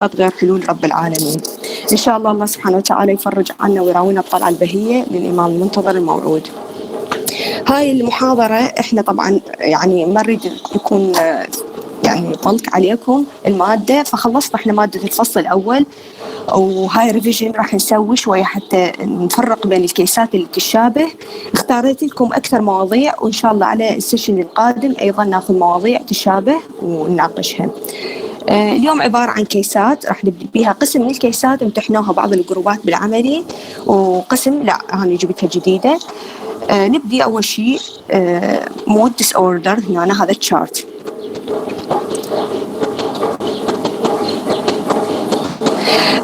غير حلول رب العالمين. إن شاء الله الله سبحانه وتعالى يفرج عنا ويراوينا الطلعة البهية للإمام المنتظر الموعود. هاي المحاضرة إحنا طبعا يعني ما نريد يكون يعني طلق عليكم المادة، فخلصنا إحنا مادة الفصل الأول، وهاي ريفيجن راح نسوي شوية حتى نفرق بين الكيسات اللي تشابه. اختاريت لكم أكثر مواضيع، وإن شاء الله على السيشن القادم أيضا ناخذ مواضيع تشابه ونناقشها. اليوم عبارة عن كيسات راح نبدأ بيها. قسم من الكيسات امتحنوها بعض الجروبات بالعملي، وقسم لا أنا جبتها جديدة. نبدي أول شيء مود ديس أوردر. هنا هذا التشارت.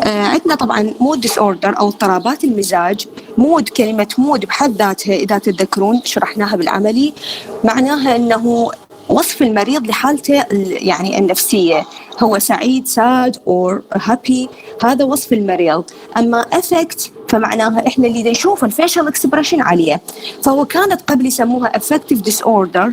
عندنا طبعا مود ديس أوردر أو اضطرابات المزاج. مود، كلمة مود بحد ذاتها إذا تتذكرون شرحناها بالعملي، معناها أنه وصف المريض لحالته يعني النفسية، هو سعيد sad or happy، هذا وصف المريض. أما affect فمعناها إحنا اللي نشوف الفيشل اكسبريشن عليه، فهو كانت قبل يسموها affective disorder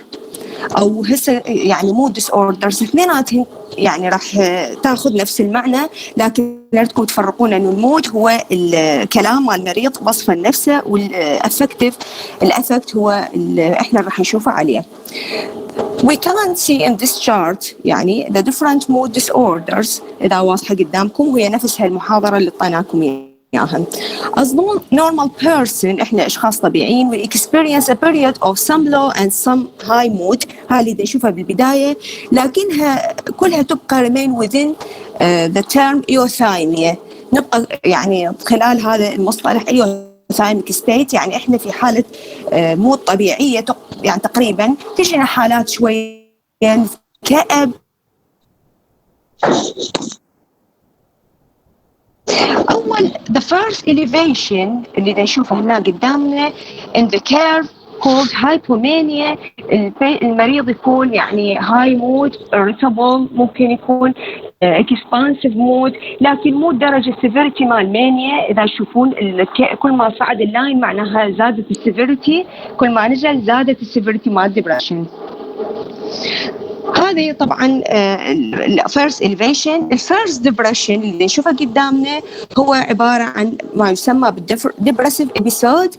أو هسه يعني mood disorders. اثنيناتهم يعني راح تاخذ نفس المعنى، لكن لازمكم تفرقون إنه المود هو الكلام مال المريض وصفه لنفسه، والأفكتيف الأفكت هو اللي إحنا راح نشوفه عليه. We can see in this chart يعني the different mood disorders إذا واضحة قدامكم، وهي نفسها المحاضرة اللي طيناكم إياها. As normal person إحنا أشخاص طبيعيين we experience a period of some low and some high mood. هاي اللي نشوفها بالبداية، لكنها كلها تبقى remain within the term euthymia. نبقى يعني خلال هذا المصطلح euthymia state، يعني إحنا في حالة مود طبيعية يعني تقريبا تجينا حالات شوية كأب. أول the first elevation اللي نشوفه هنا قدامنا in the curve called hypomania. المريض يكون يعني high mood irritable، ممكن يكون expansive mood، لكن مو درجة severity مال mania. إذا تشوفون كل ما صعد اللاين معناها زادت السيفيريتي، كل ما نزل زادت السيفيريتي مال depression. هذه طبعا الفيرست elevation. الفيرست depression اللي نشوفه قدامنا هو عبارة عن ما يسمى بالdepressive episode.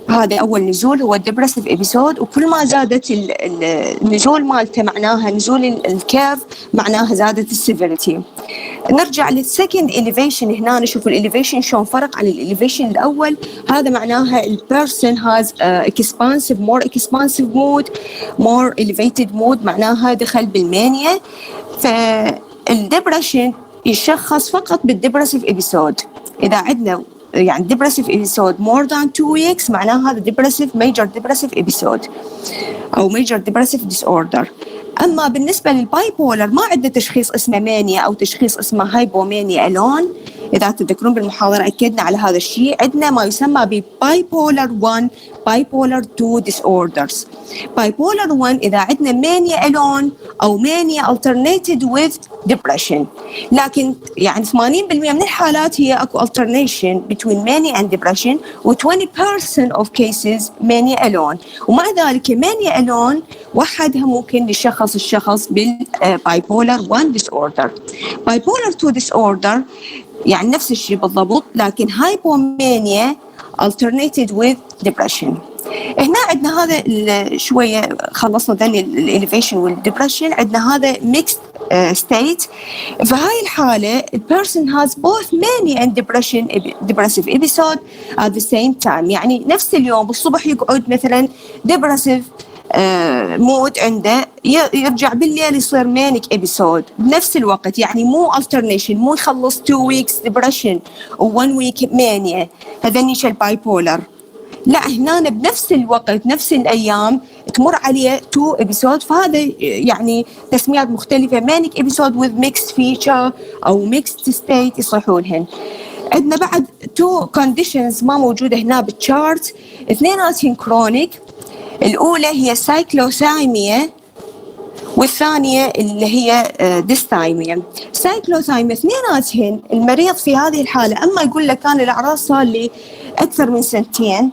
هذا أول نزول هو الديبرسيف إبيسود، وكل ما زادت النزول مالته معناها نزول الكيرف معناها زادت السيفيريتي. نرجع للسكند إليفيشن. هنا نشوف الإليفيشن شلون فرق عن الإليفيشن الأول. هذا معناها البيرسون هاز expansive more expansive mood more elevated mood، معناها دخل بالمانيا. فالديبرشن يشخص فقط بالديبرسيف إبيسود. إذا عندنا يعني depressive episode more than 2 weeks معناها هذا major depressive episode أو major depressive disorder. أما بالنسبة للبايبولر ما عندنا تشخيص اسمه مانيا أو تشخيص اسمه هايبومانيا alone. إذا تذكرون بالمحاضرة أكدنا على هذا الشيء. عندنا ما يسمى bipolar 1 bipolar 2 disorders. bipolar 1 إذا عندنا mania alone أو mania alternated with depression، لكن يعني 80% من الحالات هي أكو alternation between mania and depression، و 20% of cases mania alone. ومع ذلك mania alone وحدها ممكن لشخص الشخص بالbipolar 1 disorder. bipolar 2 disorder يعني نفس الشيء بالضبط، لكن hypomania alternated with depression. هنا عندنا هذا شوية خلصنا ذني الإليفيشن والديبريشن، عندنا هذا mixed state. فهاي الحالة person has both mania and depressive episode at the same time. يعني نفس اليوم بالصبح يقعد مثلا depressive مود عنده، يرجع بالليل يصير مانيك ابيسود بنفس الوقت. يعني مو alternation، مو يخلص 2 weeks depression و 1 week mania، هذا نيش البايبولر. لا، هنا بنفس الوقت نفس الأيام تمر عليه 2 episodes. فهذا يعني تسميات مختلفة مانيك episode with mixed feature أو mixed state يصيحونهن. عندنا بعد 2 conditions ما موجودة هنا بالشارت، اثنيناتهم chronic. الأولى هي سايكلوثايميا والثانية اللي هي ديستايميا. سايكلوثايميا اثنيناتهن المريض في هذه الحالة أما يقول لك كان الأعراض صار لي أكثر من 2 سنين،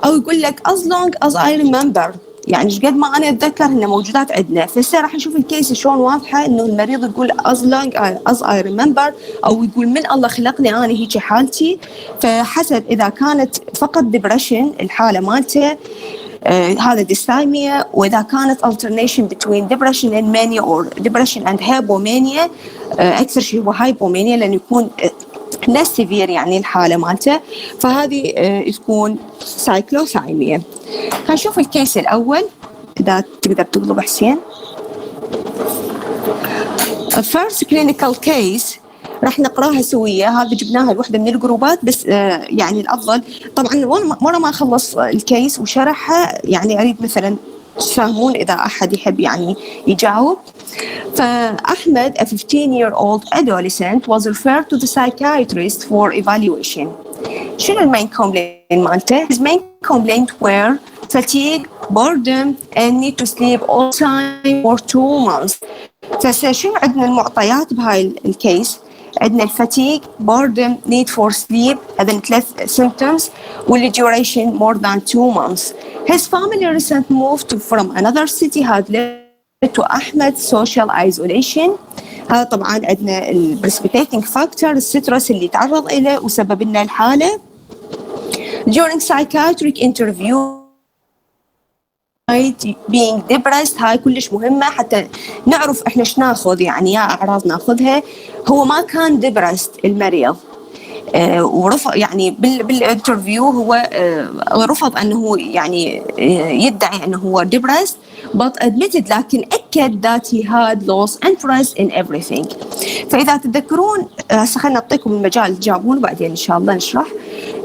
أو يقول لك as long as I remember يعني ايش قد ما انا اتذكر انه موجودات عندنا. فهسه راح نشوف الكيس شلون واضحه انه المريض يقول as long as I remember، او يقول من الله خلقني انا هيك حالتي. فحسب اذا كانت فقط ديبرشن الحاله مالته هذا ديستايميا، واذا كانت alternation between depression and mania or depression and hypomania اكثر شيء هو hypomania لانه يكون less severe يعني الحاله مالته، فهذه تكون سايكلوثايميا. هنشوف الكيس الاول اذا تقدر تطلب حسين. first clinical case راح نقراها سوية، هذا جبناها لوحدة من الجروبات بس يعني الأفضل طبعا مرة ما أخلص الكيس وشرحها يعني أريد مثلا تفهمون إذا أحد يحب يعني يجاوب. فأحمد a 15-year-old adolescent was referred to the psychiatrist for evaluation. شنو المين complaint مالته؟ His main complaint were fatigue, boredom and need to sleep all time for 2 months. فشنو عندنا المعطيات بهاي الكيس؟ عندنا الفاتيج، boredom, need for sleep، هذين 3 symptoms، واللي duration more than 2 months. His family recent moved from another city had led to Ahmed's social isolation. هذا طبعا عندنا ال precipitating factor السترس اللي تعرض إليه وسبب لنا الحالة. During psychiatric interview being depressed، هاي كلش مهمة حتى نعرف احنا ايش ناخذ، يعني يا اعراض ناخذها. هو ما كان depressed المريض، ورفض يعني بالانترفيو هو رفض انه يعني يدعي انه هو depressed but admitted، لكن اكد that he had lost interest in everything. فاذا تتذكرون هسه خلينا نعطيكم المجال تجاوبون وبعدين ان شاء الله نشرح.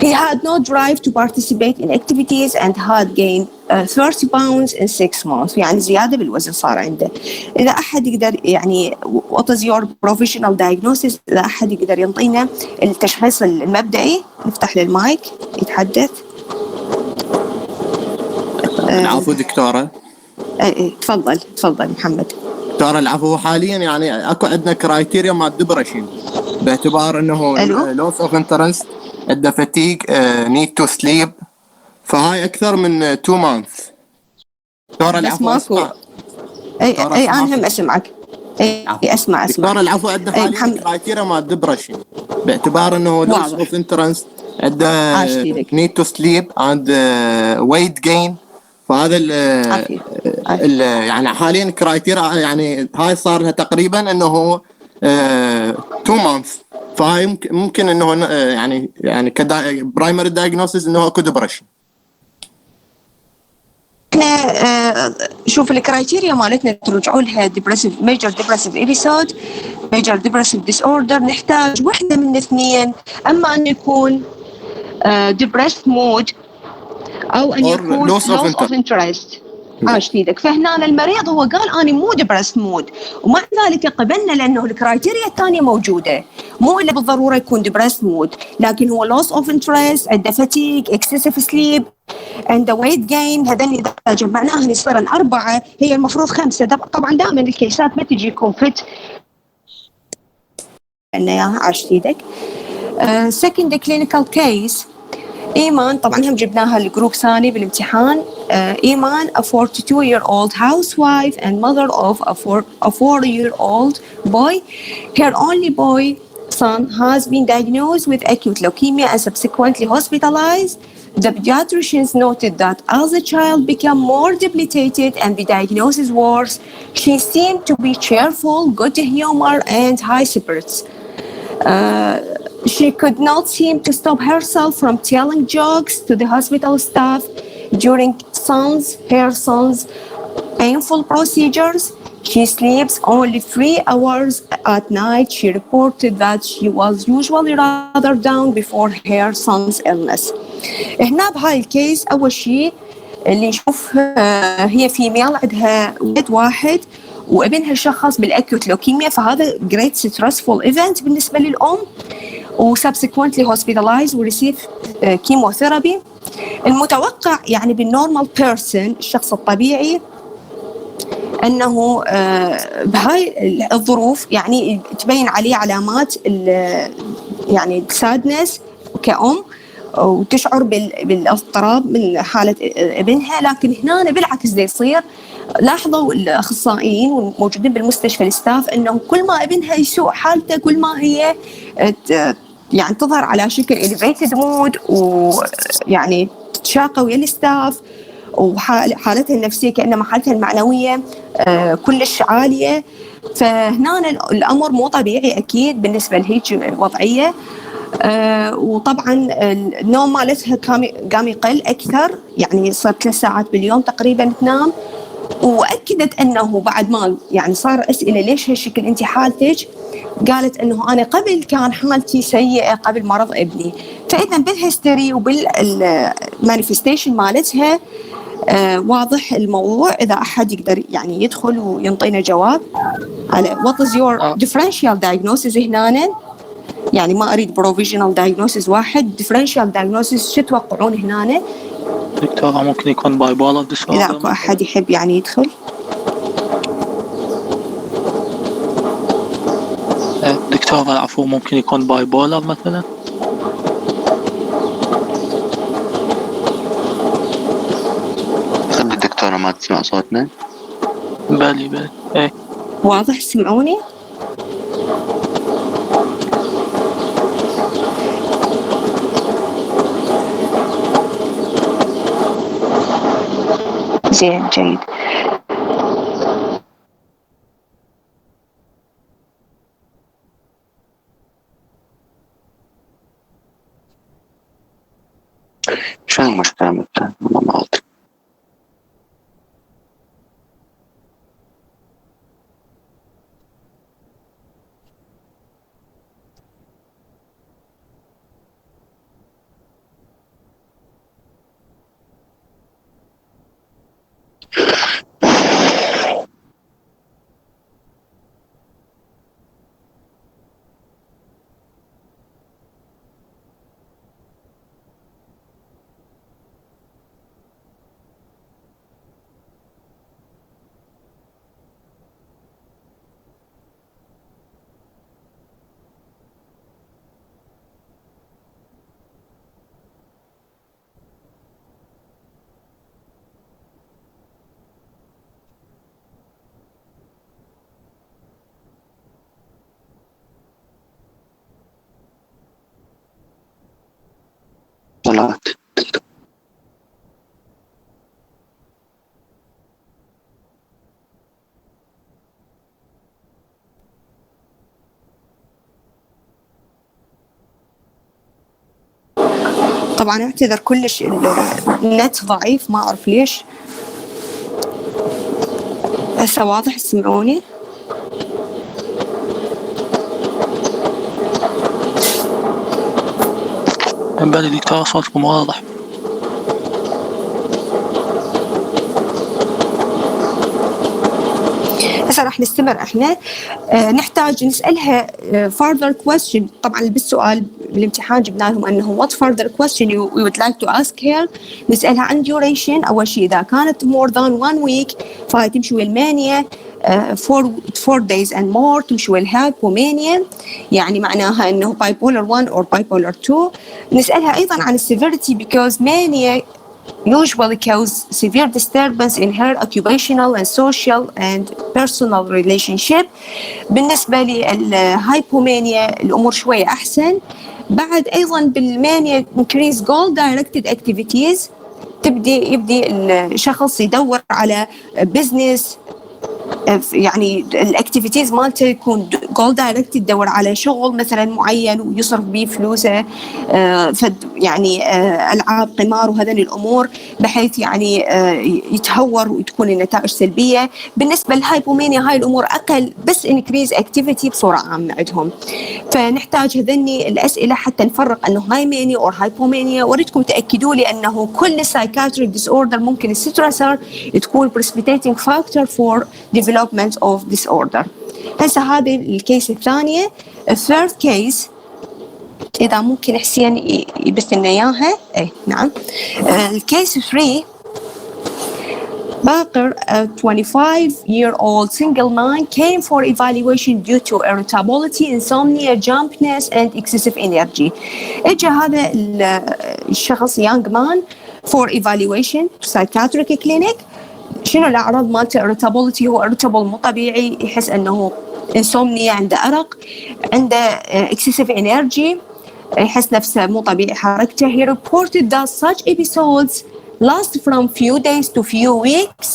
He had no drive to participate in activities and had gained 30 pounds in 6 months، يعني زيادة بالوزن صار عنده. إذا أحد يقدر يعني what is your professional diagnosis، إذا أحد يقدر ينطينا التشخيص المبدئي، نفتح له المايك يتحدث. العفو دكتورة. تفضل محمد. دكتورة العفو، حاليا يعني اكو عندنا كرايتيريا مال ديبرشن باعتبار انه لوس اوف انترست، عنده فتيج، نيد تو سليب، فهاي اكثر من 2 مانث. دكتورة العفو اسمع. اي انا هم اسمعك. اسمع. دكتورة العفو، عنده حاليا كرايتيريا مال ديبرشن باعتبار انه لوس اوف انترست، عنده نيد تو سليب، عند ويت جين، فهذا يعني حاليا كرايتيريا يعني هاي صار لها تقريبا انه 2 مانث، فهاي ممكن انه يعني برايمري دايجنوستس انه اكو ديبرشن. احنا شوف الكرايتيريا مالتنا ترجعوا لها ديبرسيف ميجر ديبرسيف ابيسود، ميجر ديبرسيف ديس اوردر، نحتاج وحده من الاثنين، اما ان يكون ديبرست مود او ان يكون لوس اوف انترست. عاش فيك. فهنا المريض هو قال انا مو ديبرست مود، ومع ذلك قبلنا لانه الكرايتيريا الثانيه موجوده، مو الا بالضروره يكون ديبرست مود، لكن هو لوس اوف انترست، عنده فاتيج، اكسسيف سليب، عنده ويت جين. هذول اذا جمعناهم يصيرن 4، هي المفروض 5. طبعا دائما الكيسات ما تجيكم فت انه ياها. عاش فيك. second clinical case إيمان، طبعا هم جبناها الجروب ثاني بالامتحان. إيمان a 42-year-old housewife and mother of a 4-year-old boy. Her only boy son has been diagnosed with acute leukemia and subsequently hospitalized. The pediatricians noted that as the child became more debilitated and the diagnosis worse, she seemed to be cheerful, good humor and high spirits. She could not seem to stop herself from telling jokes to the hospital staff during her son's painful procedures. She sleeps only 3 hours at night. She reported that she was usually rather down before her son's illness. هنا بهاي الكيس أول شيء اللي نشوف هي فيميل عندها ولد واحد وابنها شخص بالأكيوت لوكيميا، فهذا great stressful event بالنسبة للأم، وسبسيكونتلي hospitalized وريسيف كيموثيرابي. المتوقع يعني بالنورمال بيرسون الشخص الطبيعي انه بهاي الظروف يعني تبين عليه علامات يعني السادنس كأم، وتشعر بالاضطراب من حالة ابنها. لكن هنا بالعكس دي يصير، لاحظوا الأخصائيين والموجودين بالمستشفى الستاف أنه كل ما ابنها يسوء حالته كل ما هي يعني تظهر على شكل elevated mood، ويعني تتشاقى ويا الستاف، وحالتها النفسية كأنما حالتها المعنوية كلش عالية. فهنا الأمر مو طبيعي أكيد بالنسبة لهيك الوضعية. وطبعا النوم مالتها قام يقل أكثر، يعني صار 3 ساعات باليوم تقريبا تنام. وأكدت أنه بعد ما يعني صار أسئلة ليش هالشكل أنت حالتك، قالت أنه أنا قبل كان حالتي سيئة قبل مرض ابني. فإذا بالهيستوري وبالمانيفستيشن مالتها واضح الموضوع. إذا أحد يقدر يعني يدخل وينطينا جواب على what is your differential diagnosis هنا، يعني ما أريد provisional diagnosis واحد، differential diagnosis شو تتوقعون هنا؟ دكتورة ممكن يكون bipolar disorder. إذا أكو أحد يحب يعني يدخل. دكتورة العفو ممكن يكون bipolar مثلا. خلي الدكتورة ما تسمع صوتنا. بالي ايه واضح سمعوني؟ زين جيد. شو المشكلة مثلا مرات؟ صلاة. طبعا اعتذر كلش، النت ضعيف ما أعرف ليش. هسه واضح تسمعوني؟ بالي دكتورة صوتكم واضح. هسه راح نستمر احنا. نحتاج نسألها further question. طبعا بالسؤال بالامتحان جبنا لهم انه what further question we would like to ask her. نسألها عن duration. اول شيء اذا كانت more than 1 week فهي تمشي ويا المانيا 4 days and more، تمشي ويا الهايبومانيا يعني معناها انه bipolar 1 or bipolar 2. نسألها ايضا عن severity because mania usually cause severe disturbance in her occupational and social and personal relationship. بالنسبة للهايبومانيا الأمور شوية أحسن. بعد أيضا بالمانيا increase goal directed activities، يبدي الشخص يدور على business، يعني الاكتيفيتيز مالته يكون جول دايركت، يدور على شغل مثلا معين ويصرف به فلوسه، يعني العاب قمار وهذين الامور، بحيث يعني يتهور وتكون النتائج سلبيه. بالنسبه للهايبومانيا هاي الامور اقل، بس انكريز اكتيفيتي بصوره عامه عندهم. فنحتاج هذني الاسئله حتى نفرق انه هاي مانيا او هايبومانيا. واريدكم تاكدوا لي انه كل psychiatric disorder ممكن الستريسر تكون precipitating factor for development of disorder. هسه هذه الكيس الثانية. الثيرد كيس إذا ممكن حسين يبث لنا إياها. نعم. الكيس 3 Baker, a 25-year-old single man, came for evaluation due to irritability, insomnia, jumpiness, and excessive energy. اجى هذا الشخص young man for evaluation to psychiatric clinic. شنو الأعراض مالته؟ irritability، هو irritable مو طبيعي، يحس أنه insomnia، عنده أرق، عنده excessive energy، يحس نفسه مو طبيعي حركته. He reported that such episodes last from few days to few weeks.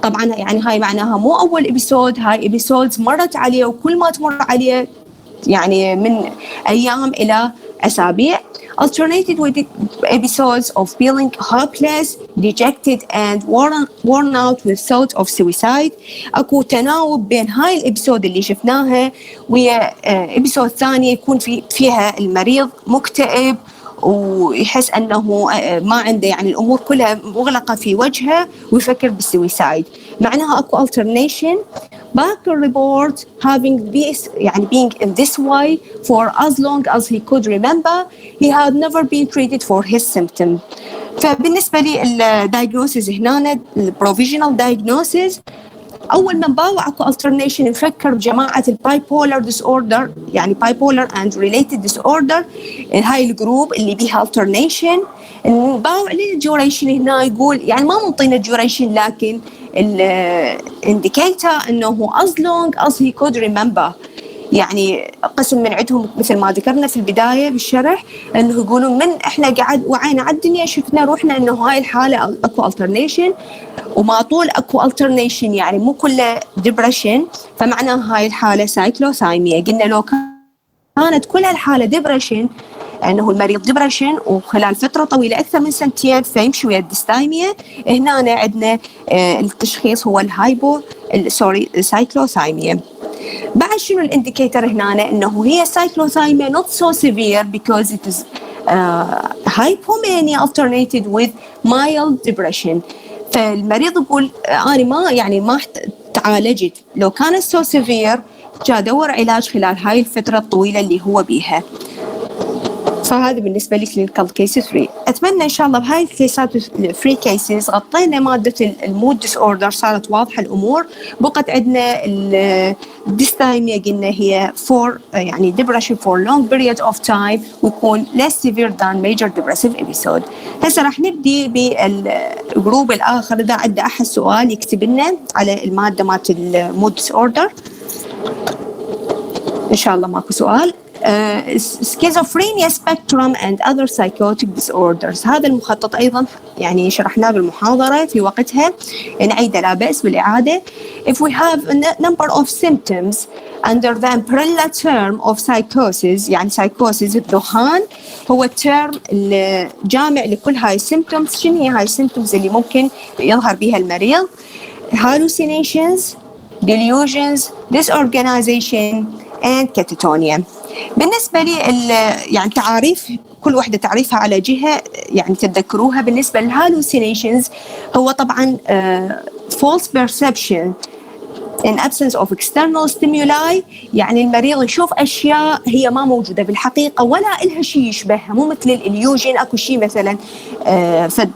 طبعا يعني هاي معناها مو أول episode، هاي episodes مرت عليه، وكل ما تمر عليه يعني من أيام إلى أسابيع. Alternated with episodes of feeling hopeless, dejected and worn out with thoughts of suicide. اكو تناوب بين هاي الابيسود اللي شفناها ويا ابيسود ثانية يكون فيها المريض مكتئب ويحس انه ما عنده، يعني الامور كلها مغلقه في وجهه ويفكر بالسويسايد. معناها اكو alternation. Baker report having يعني being in this way for as long as he could remember. He had never been treated for his symptom. فبالنسبه لي الدايجنوسيس هنا البروفيجنال دايجنوسيس، اول ما نباوع اكو alternation نفكر بجماعه البايبولر ديس اوردر، يعني بايبولر اند ريليتد ديس اوردر، هاي الجروب اللي بيها alternation. نباوع للديوريشن هنا يقول يعني ما منطينا الديوريشن، لكن الانديكيتر انه as long as he could remember. يعني قسم من عندهم مثل ما ذكرنا في البدايه بالشرح انه يقولون من احنا قاعد وعينا على الدنيا شفنا روحنا انه هاي الحاله اكو alternation، وما طول اكو alternation يعني مو كله depression، فمعناها هاي الحاله سايكلوثايميا. قلنا لو كانت كل هالحاله depression، انه المريض ديبرشن وخلال فتره طويله اكثر من سنتين فيمشي ويا الديستايميا، هنا عندنا التشخيص هو سايكلوثايميا. بعد شنو الانديكيتر هنا؟ انه هي سايكلوثايميا not so severe because it is hypomania alternated with mild depression. فالمريض يقول انا ما تعالجت، لو كانت so severe جا دور علاج خلال هاي الفتره الطويله اللي هو بيها. فهذا بالنسبه لي كلينيكال كيس 3. اتمنى ان شاء الله بهاي الكيسات الفري كيسز غطينا ماده المود ديس اوردر، صارت واضحه الامور. بقت عندنا الديستايميا قلنا هي for يعني depression for long period of time ويكون less severe than major depressive episode. هسه راح نبدي بالجروب الاخر. اذا عنده احد سؤال يكتب لنا على الماده مالت المود ديس اوردر. ان شاء الله ماكو سؤال. schizophrenia spectrum and other psychotic disorders، هذا المخطط أيضا يعني شرحناه بالمحاضرة في وقتها، نعيده لا بأس بالإعادة. If we have a number of symptoms under the umbrella term of psychosis، يعني psychosis الذهان هو الترم الجامع لكل هاي symptoms. شنو هي هاي symptoms اللي ممكن يظهر بها المريض؟ hallucinations, delusions, disorganization and catatonia. بالنسبة لي يعني تعاريف كل واحدة تعريفها على جهة يعني تتذكروها. بالنسبة للهالوسينيشنز هو طبعا false perception in absence of external stimuli، يعني المريض يشوف أشياء هي ما موجودة بالحقيقة ولا إلها شيء يشبهها، مو مثل الإليوجين أكو شيء مثلا فد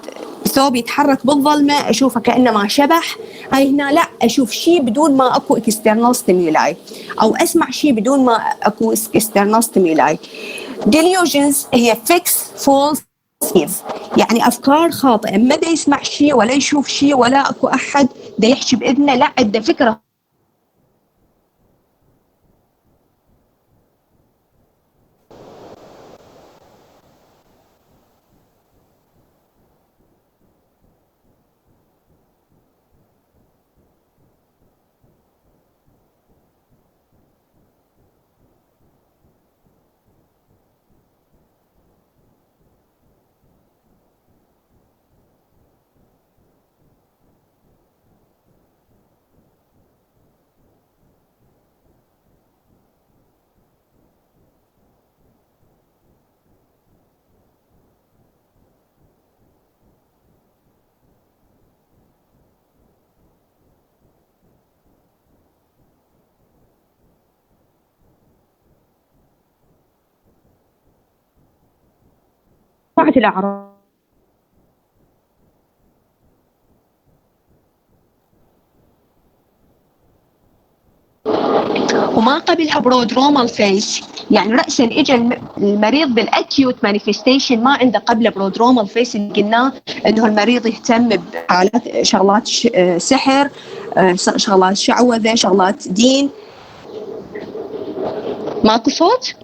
ثوب يتحرك بالظلمة أشوفه كأنه ما شبح. هاي هنا لا، أشوف شيء بدون ما أكو external stimuli، أو أسمع شيء بدون ما أكو external stimuli. Delusions هي fixed false يعني أفكار خاطئة، ما دا يسمع شيء ولا يشوف شيء ولا أكو أحد دا يحكي بإذنه، لا عنده فكرة الأعراض. وما قبلها برودرومال فيس، يعني رأسا إجا المريض بالأكيوت مانيفستيشن ما عنده قبل برودرومال فيس اللي قلناه إنه المريض يهتم بحالات شغلات سحر، شغلات شعوذة، شغلات دين. ماكو صوت؟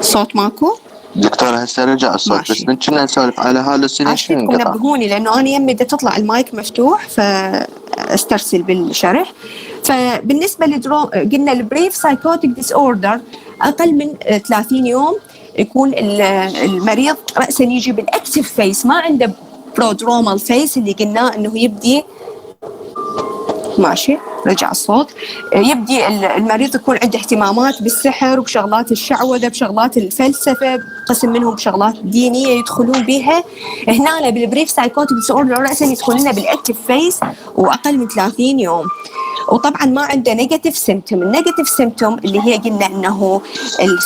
صوت ماكو؟ دكتور هسه رجع الصوت ماشي. بس من كنا نسولف على هالوسينيشن عشتكم انقطع. نبهوني لأنه أنا يمي تطلع المايك مفتوح فاسترسل بالشرح. فبالنسبة قلنا البريف سايكوتيك ديس اوردر أقل من 30 يوم يكون المريض رأسا يجي بالأكتف فيس، ما عنده برودرومال فيس اللي قلناه إنه يبدي. ماشي، رجع الصوت. يبدي المريض يكون عنده اهتمامات بالسحر وبشغلات الشعوذة، بشغلات الفلسفة، قسم منهم بشغلات دينية يدخلون بها. هنا بالبريف سايكوتيك ديس اوردر رأسا يدخلون لنا بالأكتف فيس وأقل من 30 يوم. وطبعا ما عنده نيجاتيف سيمتوم. النيجاتيف سيمتوم اللي هي قلنا انه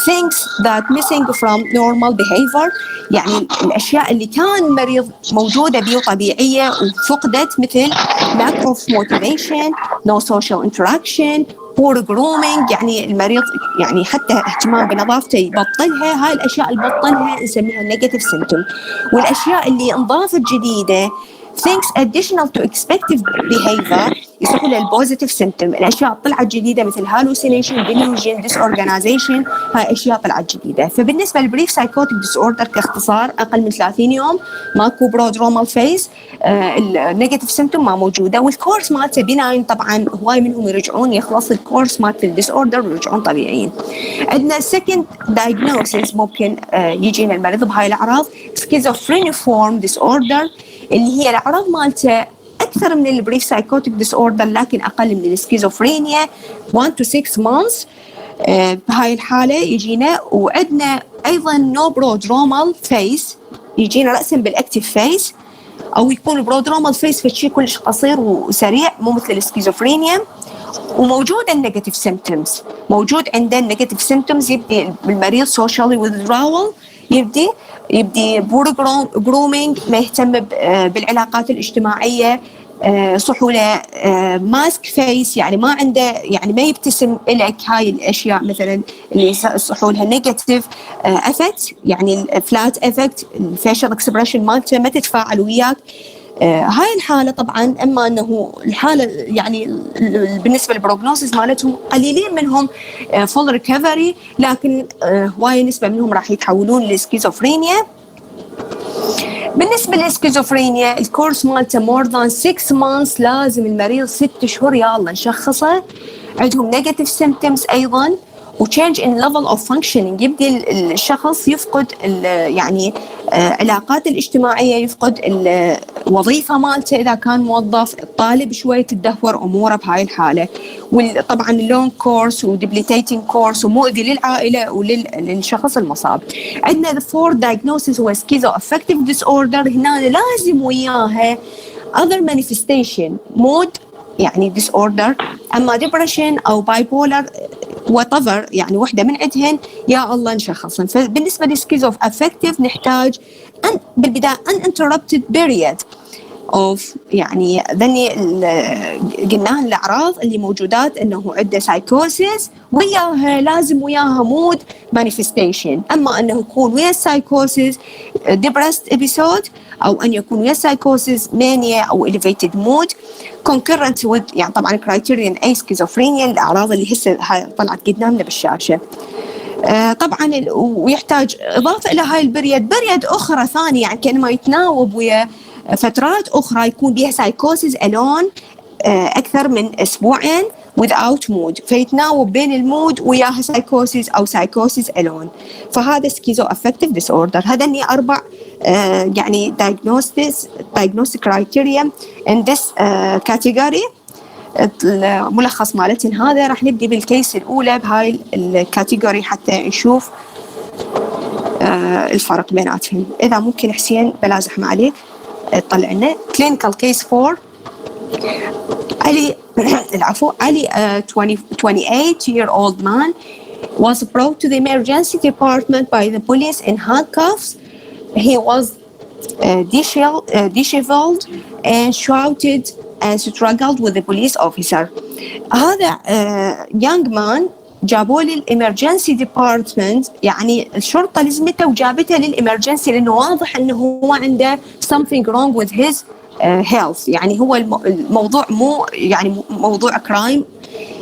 things that missing from normal behavior، يعني الاشياء اللي كان المريض موجوده به طبيعيه وفقدت، مثل lack of motivation, no social interaction, poor grooming، يعني المريض يعني حتى اهتمام بنظافته يبطلها. هاي الاشياء اللي بطلها نسميها نيجاتيف سيمتوم. والاشياء اللي انضافت جديده things additional to expected behavior يصيروا له البوزيتيف سيمتوم. الاشياء طلعت جديده مثل هالوسينيشن، ديليوجن، ديس اورجانيزيشن، هاي اشياء طلعت جديده. فبالنسبه للبريف سايكوتيك ديس اوردر كاختصار اقل من 30 يوم، ماكو برودرومال فيز، النيجاتيف سيمتوم ما موجوده، والكورس مالته بناين. طبعا هواي منهم يرجعون يخلص الكورس مالت الديس اوردر ويرجعون طبيعيين. عندنا سكند دايجنوسيس ممكن يجينا المريض بهاي الاعراض، سكيزوفرينيفورم ديس اوردر، اللي هي الاعراض مالته اكثر من البريف سايكوتيك ديس اوردر لكن اقل من السكيزوفرينيا، 1 to 6 months. بهاي الحاله يجينا. وعندنا ايضا نو برودرومال فيس، يجينا راسا بالاكتيف فيس، او يكون برودرومال فيس في شيء كلش قصير وسريع مو مثل السكيزوفرينيا. وموجوده النيجاتيف سيمتومز، موجود عندنا النيجاتيف سيمتومز. يبدي المريض سوشيالي وذراول، يبدي بور جرومينج، ما يهتم بالعلاقات الاجتماعيه، صحوله ماسك فيس، يعني ما عنده، يعني ما يبتسم لك. هاي الاشياء مثلا اللي صحولها نيجاتيف افكت، يعني الفلات افكت، الفيشل اكسبريشن مالته ما تتفاعل وياك. هاي الحالة طبعا، أما أنه الحالة يعني بالنسبة للبروغنوسيس مالتهم قليلين منهم فول ريكفري، لكن هواي نسبة منهم راح يتحولون للسكيزوفرينيا. بالنسبة للسكيزوفرينيا الكورس مالته more than 6 months، لازم المريض 6 شهور يا الله نشخصه. عندهم negative symptoms أيضا، وchange in level of functioning، يبدي الشخص يفقد يعني علاقاته الاجتماعية، يفقد الوظيفة مالته إذا كان موظف، الطالب شوية تدهور أموره بهاي الحالة. وطبعا اللونج كورس وديبليتيتنج كورس ومؤذي للعائلة وللشخص المصاب. عندنا the fourth diagnosis هو schizoaffective disorder. هنا لازم وياها other manifestation mood يعني disorder، أما depression أو bipolar whatever، يعني وحدة من عندهن يا الله نشخصن. فبالنسبة للسكيزو افكتيف نحتاج بالبداية uninterrupted period of، يعني ذني قلناها الأعراض اللي موجودات أنه عنده سايكوسيس وياها لازم وياها مود مانيفستيشن. أما أنه يكون ويا السايكوسيس depressed episode، أو أن يكون ويا السايكوسيس مانيا أو elevated mood concurrent with، يعني طبعا criterion A schizophrenia، الأعراض اللي هسه طلعت قدامنا بالشاشة. طبعا ويحتاج إضافة إلى هاي بريد أخرى ثانية، يعني كأنما يتناوب ويا فترات أخرى يكون بها سايكوسيس ألون أكثر من أسبوعين without mood، فيتناوب بين المود وياها سايكوسيس أو سايكوسيس ألون. فهذا schizoaffective disorder. هذا اللي 4 يعني diagnostic criteria in this category. الملخص مالتن هذا. راح نبدي بالكيس الأولى بهاي الكاتيجوري حتى نشوف الفرق بيناتهم. إذا ممكن حسين بلا زحمة عليك طلع لنا clinical case for علي العفو علي 28-year-old man was brought to the emergency department by the police in handcuffs. He was disheveled and shouted and struggled with the police officer. هذا young man جابوه للإمرجنسي ديبارتمنت، يعني الشرطة لزمته وجابته للإمرجنسي لأنه واضح أنه هو عنده something wrong with his health. يعني هو الموضوع مو يعني موضوع كرايم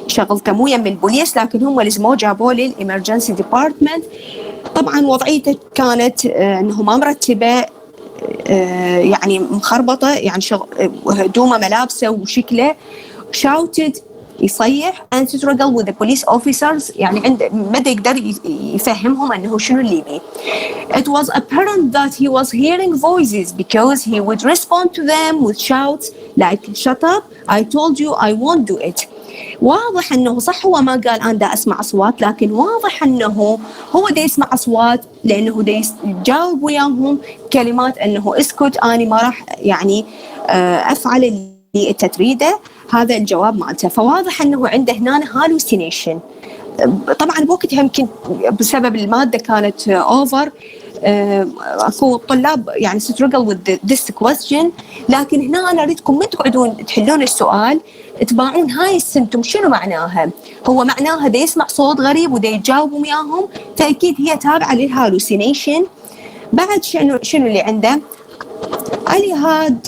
شغلته مو يم البوليس، لكن هم لزموه جابوه للإمرجنسي ديبارتمنت. طبعا وضعيته كانت أنه ما مرتبة، يعني مخربطة، يعني هدومه ملابسه وشكله، shouted يصيح and struggle with the police officers، يعني ما يقدر يفهمهم أنه شنو اللي بيه. It was apparent that he was hearing voices because he would respond to them with shouts like shut up, I told you I won't do it. واضح أنه صح هو ما قال أنا دا أسمع أصوات، لكن واضح أنه هو دا يسمع أصوات لأنه دا يجاوب وياهم كلمات أنه اسكت أنا ما راح يعني أفعل اللي أنت تريده، هذا الجواب مالته. فواضح أنه عنده هنا hallucination. طبعا بوقتها يمكن بسبب المادة كانت أوفر، أكو الطلاب يعني struggle with this question، لكن هنا أنا أريدكم من تقعدون تحلون السؤال تباعون هاي السيمتوم شنو معناها. هو معناها دا يسمع صوت غريب ودا يجاوب وياهم، فأكيد هي تابعة للهالوسينيشن. بعد شنو اللي عنده؟ Ali had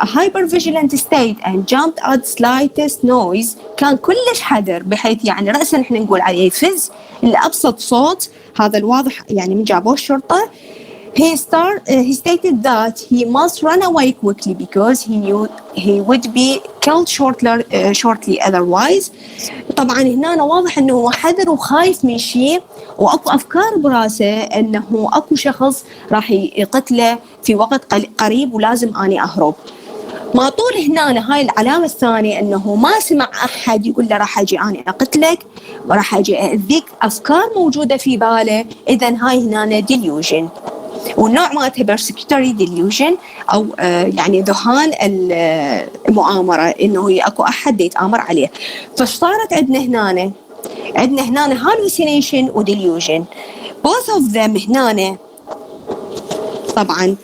a hypervigilant state and jumped at slightest noise. كان كلش حذر بحيث يعني رأسا نحن نقول عليه يفز لأبسط صوت. هذا الواضح يعني من جابوه الشرطة. He stated that he must run away quickly because he knew he would be killed shortly otherwise. طبعا هنا واضح انه هو حذر وخايف من شيء، واكو افكار براسه انه اكو شخص راح يقتله في وقت قريب ولازم اني اهرب. ما طول هنا هاي العلامة الثانية انه ما سمع احد يقول له راح اجي اني اقتلك وراح اجي اذيك، افكار موجودة في باله. اذا هاي هنا delusion، والنوع مالته persecutary delusion او يعني ذهان المؤامرة، انه اكو احد يتآمر عليه. فصارت عندنا هنا hallucination و delusion both of them هنا طبعا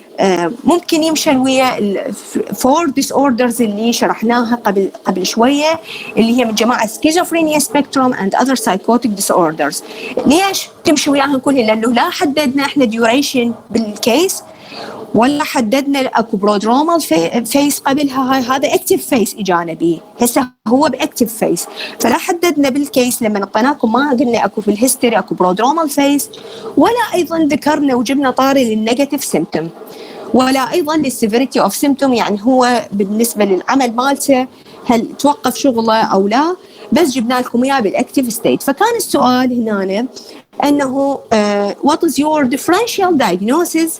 ممكن يمشي ويا الفور disorders اللي شرحناها قبل شوية، اللي هي من جماعة schizophrenia spectrum and other psychotic disorders. ليش تمشي وياهم كلهم؟ لأنه لا حددنا احنا duration بالكيس، ولا حددنا اكو برودرومال فيس قبلها. هذا اكتف فيس اجانا به، هسه هو باكتف فيس، فلا حددنا بالكيس لما نعطيناكم ما قلنا اكو في الهيستوري اكو برودرومال فيس، ولا ايضا ذكرنا وجبنا طاري للنيجاتيف سيمتوم، ولا ايضا للسيفيريتي اوف سيمتوم، يعني هو بالنسبه للعمل مالته هل توقف شغله او لا، بس جبنا لكم اياه بالاكتيف ستيت. فكان السؤال هنا انه what is your differential diagnosis.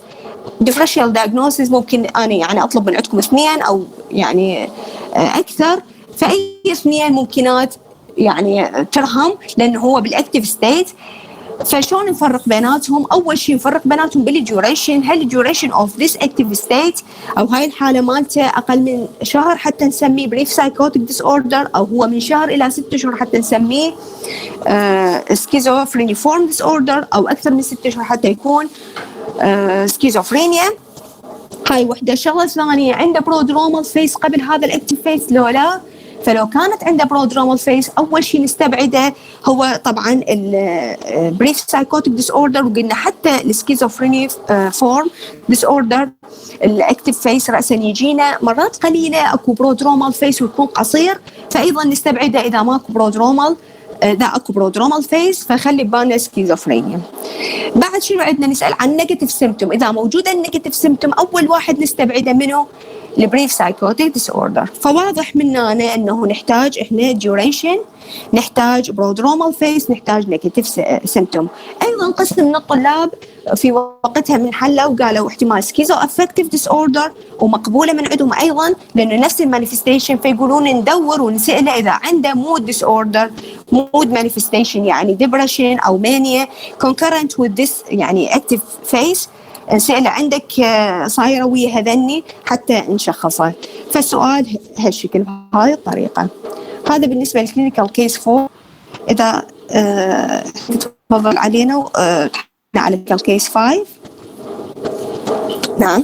differential diagnosis ممكن أنا يعني أطلب من عندكم اثنين أو يعني أكثر، فأي اثنين ممكنات يعني ترهم لأنه هو بالأكتيف ستيت. فشون نفرق بيناتهم؟ أول شيء نفرق بيناتهم بالديوريشن. هل الديوريشن of this active state أو هاي الحالة مالته أقل من شهر حتى نسميه brief psychotic disorder، أو هو من شهر إلى 6 شهور حتى نسميه schizophreniform disorder، أو أكثر من 6 شهور حتى يكون سكيزوفرينيا. هاي وحدة. الشغلة الثانية عنده برودرومال فيس قبل هذا الاكتيف فيس لو لا؟ فلو كانت عنده برودرومال فيس أول شيء نستبعده هو طبعا البريف سايكوتيك ديس اوردر، وقلنا حتى السكيزوفريني فورم ديس اوردر الاكتيف فيس رأسا يجينا مرات قليلة اكو برودرومال فيس ويكون قصير، فأيضا نستبعده إذا ماكو برودرومال اكو برودرومال فيس، فخلي ببالنا سكيزوفرينيا. بعد شنو عندنا؟ نسأل عن نيجاتيف سيمتوم. إذا موجودة النيجاتيف سيمتوم أول واحد نستبعده منه البريف سايكوتيك ديس اوردر. فواضح مننا انه نحتاج احنا ديوريشن، نحتاج برودرومال فيس، نحتاج نيجاتيف سيمتوم. ايضا قسم من الطلاب في وقتها من حلوا وقالوا احتمال سكيزو افكتيف ديس اوردر، ومقبوله من عندهم ايضا لانه نفس المانيفستيشن، فيقولون ندور ونساله اذا عنده مود ديس اوردر، مود مانيفستيشن يعني ديبرشن او مانيا concurrent with this يعني اكتيف فيس، نسأله عندك صايرة ويا هذني حتى نشخصه. فالسؤال هالشكل بهاي الطريقة. هذا بالنسبة للكلينيكال كيس 4. إذا تفضل علينا على الكيس 5. نعم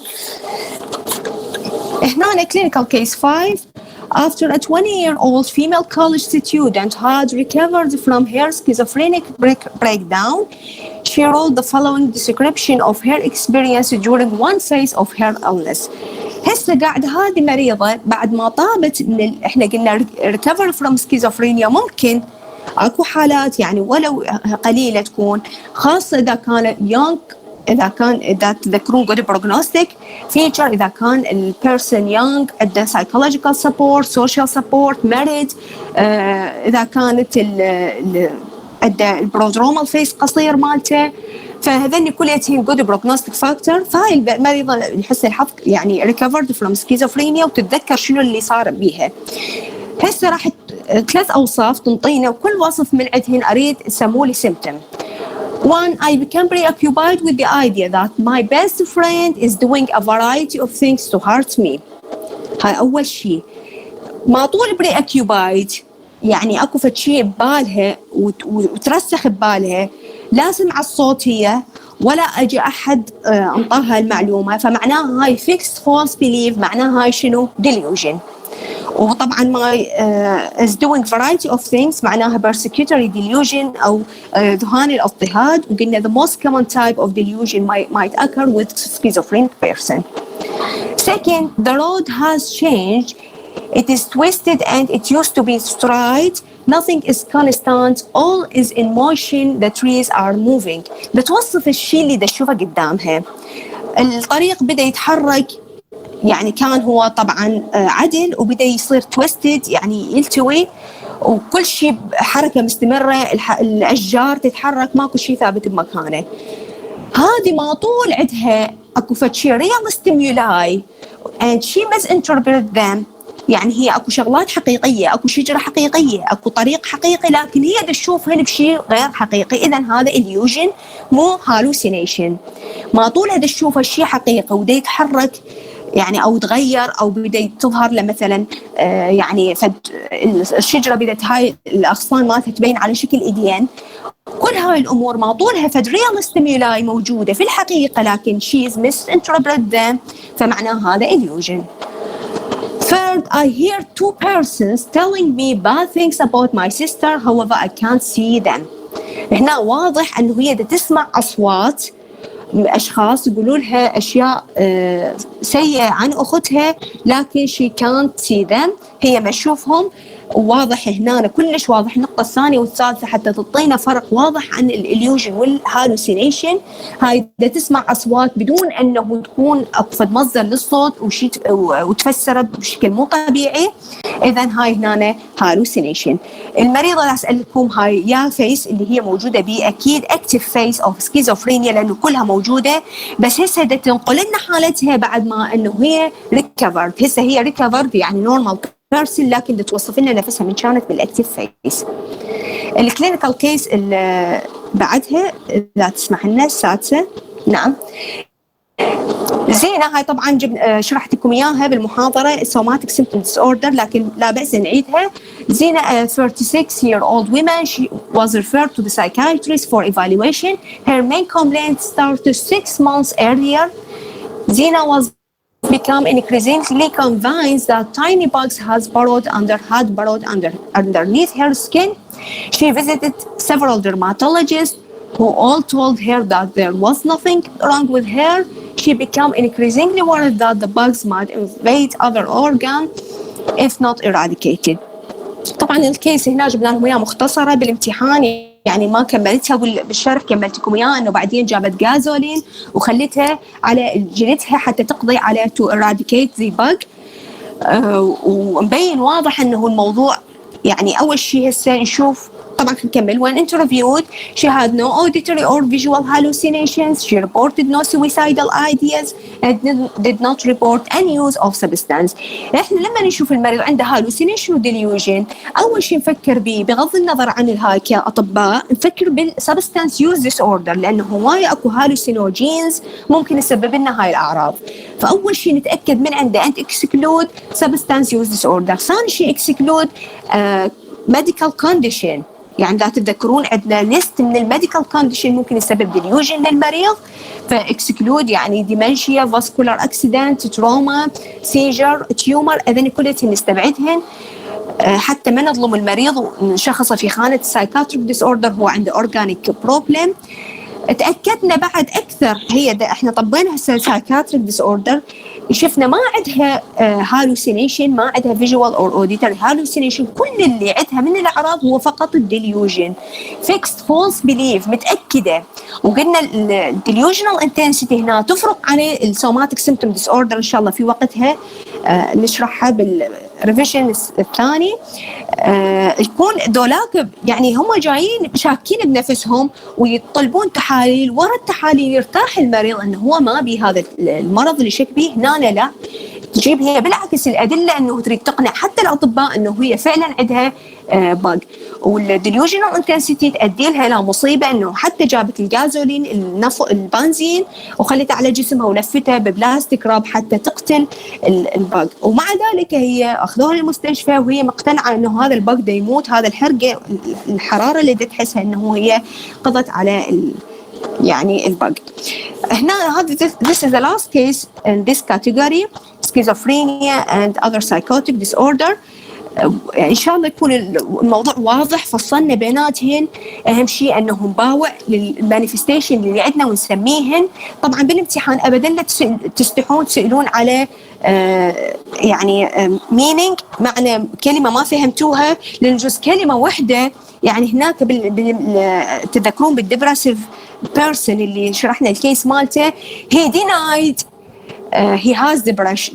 هنا clinical case 5. After a 20-year-old female college student had recovered from her schizophrenic breakdown, she wrote the following description of her experience during one phase of her illness. هسه قاعد هذه مريضة بعد ما طابت من احنا قلنا recover from schizophrenia، ممكن اكو حالات يعني ولو قليلة تكون، خاصة إذا كان young، إذا تذكرون good prognostic feature، إذا كان البيرسون young عنده psychological support social support married، إذا كانت عنده البرودرومال فيس قصير مالته، فهذني كليتهم good prognostic factor. فهاي المريضة لحسن الحظ يعني recovered from schizophrenia وتتذكر شنو اللي صار بيها. هسه راح 3 أوصاف تنطينا، وكل وصف من عندهن أريد تسمولي symptom. 1. I become preoccupied with the idea that my best friend is doing a variety of things to hurt me. هاي أول شيء. ما طول preoccupied يعني أكو فشي ببالها وترسخ ببالها، لا سمع الصوت هي ولا أجي أحد أنطرها المعلومة، فمعناها هاي fixed false belief، معناها هاي شنو delusion. وطبعا ما is doing variety of things معناها persecutory delusion أو ذهان الاضطهاد. وقلنا the most common type of delusion might occur with schizophrenic person. Second, the road has changed. It is twisted and it used to be straight. Nothing is constant. All is in motion. The trees are moving. بتوصف الشيء اللي تشوفه قدامها. الطريق بدأ يتحرك، يعني كان هو طبعا عدل وبدأ يصير تويستد يعني يلتوي، وكل شيء حركة مستمرة، الأشجار تتحرك، ماكو شيء ثابت بمكانه. هذه ما طول عندها اكو فشي real stimuli and she misinterpreted them، يعني هي اكو شغلات حقيقية، اكو شجرة حقيقية، اكو طريق حقيقي، لكن هي تشوفهن بشيء غير حقيقي. إذن هذا illusion مو hallucination. ما طول هذا تشوفه شيء حقيقي وده يتحرك يعني أو تغير أو بدأ تظهر له مثلا يعني الشجرة بدأت هاي الأغصان مالتها تبين على شكل إيدين. كل هاي الأمور ما طولها فد real stimuli موجودة في الحقيقة، لكن she's misinterpreted them، فمعناه هذا illusion. Third, I hear 2 persons telling me bad things about my sister, however I can't see them. هنا واضح أنه هي تسمع أصوات أشخاص يقولوا لها أشياء سيئة عن أختها، لكن she can't see them، هي ما تشوفهم. وواضح هنا كلش واضح النقطة الثانية والثالثة حتى تعطينا فرق واضح عن الإليوجن والهالوسينيشن. هاي تسمع أصوات بدون أنه تكون أقصد مصدر للصوت وتفسر بشكل مو طبيعي. إذن هاي هنا هالوسينيشن. المريضة أسألكم هاي يا فيس اللي هي موجودة بي أكيد active face of schizophrenia لأنه كلها موجودة، بس هسه تنقل لنا حالتها بعد ما أنه هي recovered. هسه هي recovered يعني normal person، لكن توصف لنا نفسها من كانت بالاكتيف فيس. الكلينيكال كيس اللي بعدها لا تسمح لنا السادسة. نعم زينة، هاي طبعا شرحت لكم اياها بالمحاضرة somatic symptom disorder، لكن لا بأس نعيدها. زينة 36-year-old woman, she was referred to the psychiatrist for evaluation. Her main complaint started 6 months earlier. Zina was become increasingly convinced that tiny bugs had burrowed underneath her skin. She visited several dermatologists who all told her that there was nothing wrong with her. She became increasingly worried that the bugs might invade other organs if not eradicated. طبعا الكيس هنا جبنا لهم اياها مختصرة بالامتحان، يعني ما كملتها بالشرح، كملتكم اياها انه بعدين جابت غازولين وخلتها على جلدها حتى تقضي على to eradicate the bug. ومبين واضح انه الموضوع يعني اول شيء هسه نشوف طبعا نكمل. When interviewed, she had no auditory or visual hallucinations. She reported no suicidal ideas and did not report any use of substance. احنا لما نشوف المريض عنده hallucination و delusion، اول شيء نفكر به بغض النظر عن الهاي كأطباء نفكر بالsubstance use disorder، لانه هواي اكو hallucinogens ممكن يسبب لنا هاي الاعراض. فاول شيء نتاكد من عنده and exclude substance use disorder. ثاني شيء exclude medical condition يعني لا تتذكرون عندنا ليست من الميديكال كونديشن ممكن يسبب ديليوجن للمريض، فاكسكلود يعني ديمنشيا، فاسكولار اكسيدنت، تروما، سيجر، تيومر، اذن كلها نستبعدهن. حتى ما نظلم المريض ونشخصه في خانة psychiatric disorder هو عنده organic problem. تأكدنا بعد أكثر احنا طبينا psychiatric disorder، شفنا ما عندها hallucination، ما عندها visual or auditory hallucination، كل اللي عندها من الأعراض هو فقط delusion fixed false belief متأكدة. وقلنا delusional intensity هنا تفرق عن somatic symptom disorder إن شاء الله في وقتها نشرحها بالريفيجن الثاني. يكون دولاك يعني هم جايين شاكين بنفسهم ويطلبون تحاليل، ورا التحاليل يرتاح المريض انه هو ما بي هذا المرض اللي شك به، هنا لا تجيب هي بالعكس الادله انه تريد تقنع حتى الاطباء انه هي فعلا عندها باج. والديليوجنال انتنسيتي تؤدي لها الى مصيبه انه حتى جابت الغازولين البنزين وخلتها على جسمها ولفتها ببلاستيك راب حتى تقتل الباج، ومع ذلك هي اخذوها للمستشفى وهي مقتنعه انه هذا الباج دا يموت، هذا الحرقه الحراره اللي تحسها انه هي قضت على يعني الباج. هنا هذا this is the last case in this category schizophrenia and other psychotic disorder. إن شاء الله يكون الموضوع واضح، فصلنا بيناتهن. أهم شيء أنه نباوع للمانيفستيشن اللي عندنا ونسميهن. طبعا بالامتحان أبدا لا تستحون تسألون على يعني meaning، معنى كلمة ما فهمتوها، لأن جزء كلمة واحدة يعني هناك تذكرون بالدبرسيف بيرسون اللي شرحنا الكيس مالته he denied he has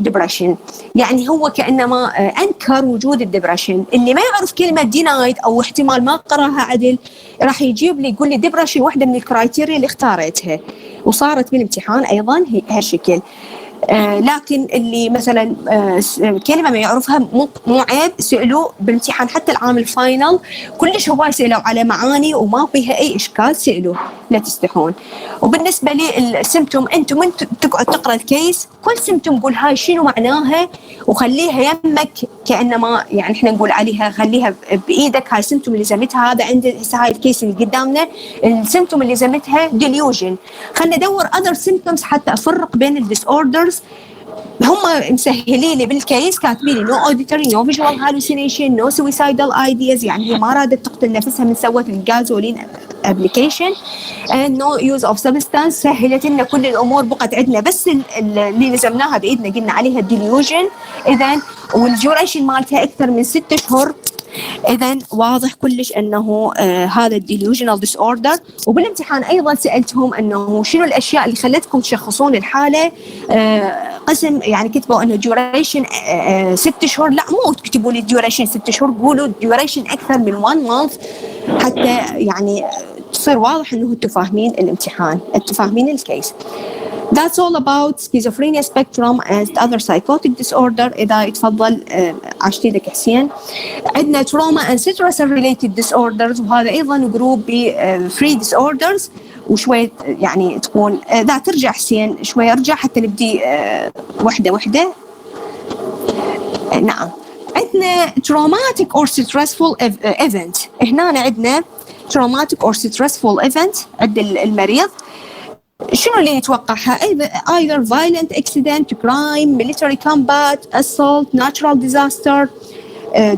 depression، يعني هو كأنما أنكر وجود الدبرشن. اللي ما يعرف كلمة denied أو احتمال ما قراها عدل راح يجيب لي يقول لي depression واحدة من الكرايتيريا اللي اختارتها وصارت بالامتحان أيضا هالشكل. لكن اللي مثلا كلمة ما يعرفها مو عيب، سألوا بالامتحان حتى العام الفاينل كلش هواي سألوا على معاني وما فيها أي إشكال، سألوا لا تستحون. وبالنسبة للسيمتوم أنتم من تقعد تقرأ الكيس كل سيمتوم قول هاي شنو معناها وخليها يمك كأنما يعني إحنا نقول عليها خليها بإيدك هاي سيمتوم اللي زمتها. هذا عند هاي الكيس اللي قدامنا السيمتوم اللي زمتها delusion. خلنا ندور other symptoms حتى أفرق بين الديسوردرز. هم مسهلين لي بالكيس كاتبين لي no auditory no visual hallucination no suicidal ideas، يعني هي ما رادت تقتل نفسها من سوت الغازولين application and no use of substance. سهلت لنا كل الامور، بقت عندنا بس اللي لزمناها بايدنا قلنا عليها delusion. اذا والديوريشن مالتها اكثر من 6 شهور، إذن واضح كلش أنه هذا الديليوجنال ديس أوردر. وبالامتحان أيضا سألتهم أنه شنو الأشياء اللي خلتكم تشخصون الحالة. قسم يعني كتبوا أنه duration 6 شهور، لا مو تكتبوا لي duration 6 شهور، قولوا duration أكثر من 1 month حتى يعني تصير واضح أنه أنتم فاهمين الامتحان، أنتم فاهمين الكيس. That's all about schizophrenia spectrum and other psychotic disorder. إذا يتفضل عشتي لك حسين. عندنا trauma and stress related disorders، وهذا أيضا جروب ب free disorders. وشوية يعني تكون إذا ترجع حسين شوية ارجع حتى نبدي وحدة وحدة. نعم عندنا traumatic or stressful event. هنا عندنا traumatic or stressful event عند المريض. شنو اللي يتوقعها؟ either violent accident, crime, military combat, assault, natural disaster,